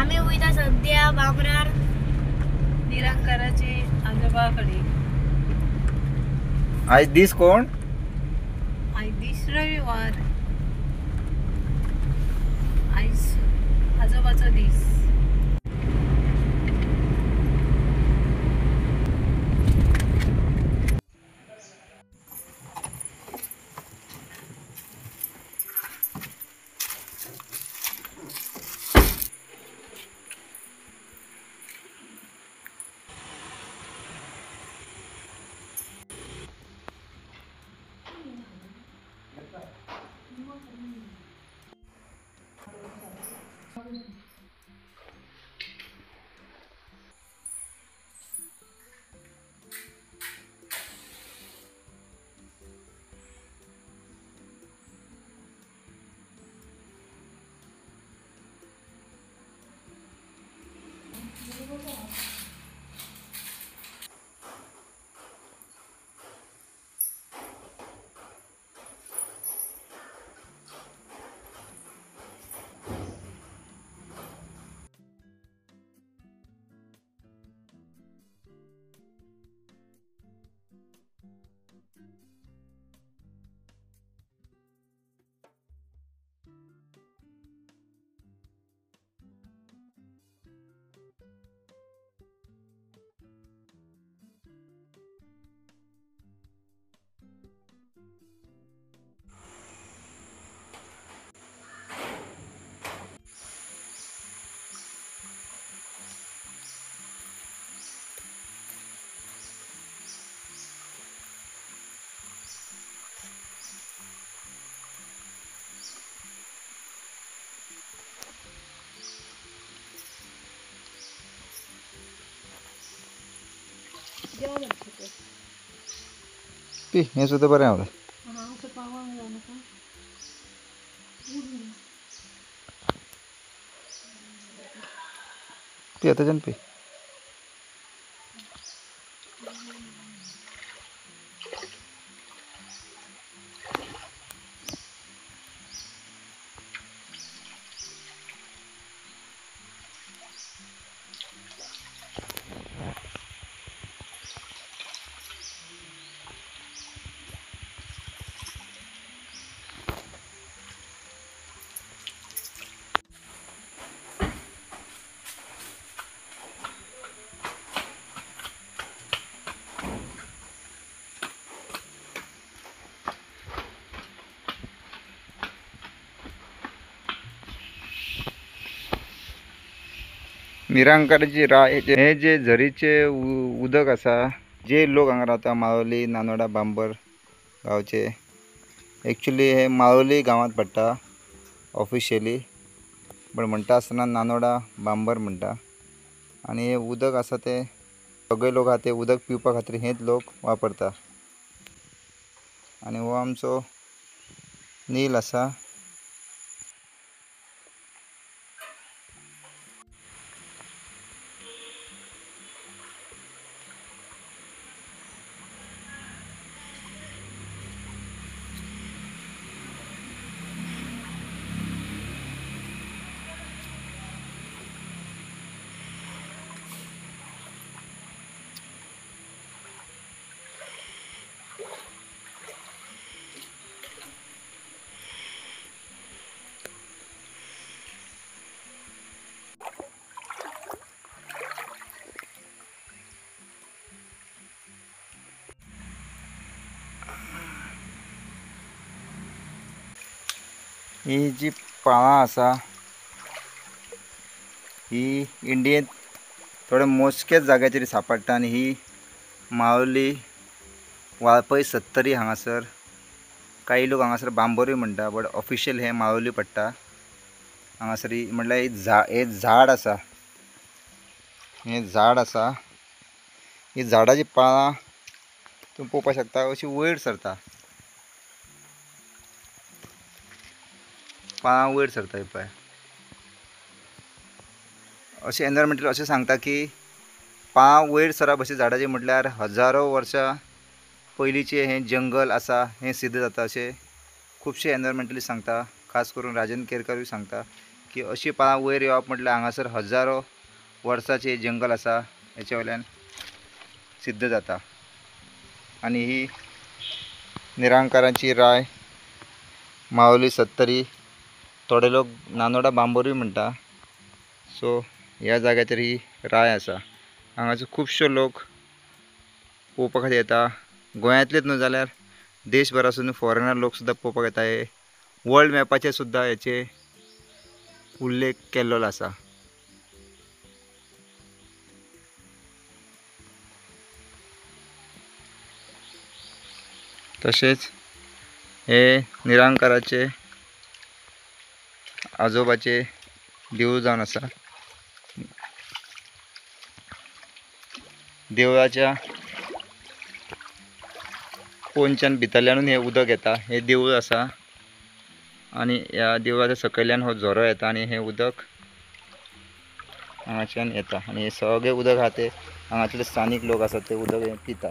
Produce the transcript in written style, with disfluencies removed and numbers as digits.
आम्ही उद्या सध्या बाबरार निरंकाराचे आजोबाकडे. आज दिस कोण आज दिस रविवार. आज आजोबाचा दिस. पी हे सुद्धा बरें आवडे. P आताच्यान P. निरंकाराची हे जे झरीचे उदक असा, जे लोक हांगा रावता माळवली, नानोडा, बांबर गावचे, एक्चुअली हे माळवली गावात पडटा ऑफिशियली, पण म्हणटा आसतना नानोडा बांबर म्हणटा. आणि हे उदक आसा ते सगळे लोक आहा ते उदक पिवपा खातीर हेच लोक वापरता. आणि हो आमचो नील आसा. ही जी पाळां आसा ही इंडियेंत थोडे मोजकेच जाग्याचेर सापडटा. आणि ही माळवली, वाळपय, सत्तरी हांगासर, काही लोक हांगासर बांबोरी म्हणटा, बट ऑफिशियल हे माळवली पडटा. हांगासर म्हटल्यार हे झाड आसा, हे झाड आसा. ही झाडाची पाळां तुम्ही पळोवपाक शकता अशी वयर सरता, पाळां वयर सरता. ही पळय अशें एनवायरमेंटल अशें सांगता की पाळां वयर सरप अशें झाडाची म्हटल्यार हजारो वर्सां पयलींचे हे जंगल आसा हे सिद्ध जाता अशें खुबशे एनवायरमेंटलिस्ट सांगता. खास करून राजन केरकरूय सांगता की अशी पाळां वयर येवप म्हटल्यार हांगासर हजारो वर्साचे जंगल आसा हेच्या वयल्यान सिद्ध जाता. आनी ही निरांकाराची राय माऊली सत्तरी, थोडे लोक नानोडा बांबोरूय म्हणटा. सो ह्या जाग्याचेर ही राय आसा. हांगासर खुबशे लोक पळोवपा खातीर येता. गोंयांतलेच न्हू जाल्यार देशभरासून फॉरेनर लोक सुद्दां पळोवपाक येता. हे वर्ल्ड मॅपाचेर सुद्दां हेचे उल्लेख केल्लो आसा. तशेंच हे निरांकाराचे आजोबाचे देवूळ जावन आसा. देवळाच्या पोंदच्यान भितरल्यानूच हे उदक येता. हे देवूळ आसा आनी ह्या देवळाच्या सकयल्यान हो झरो येता आनी हे उदक हांगाच्यान येता. आनी हे सगळे उदक आहा ते हांगातले स्थानीक लोक आसात ते उदक हे पिता.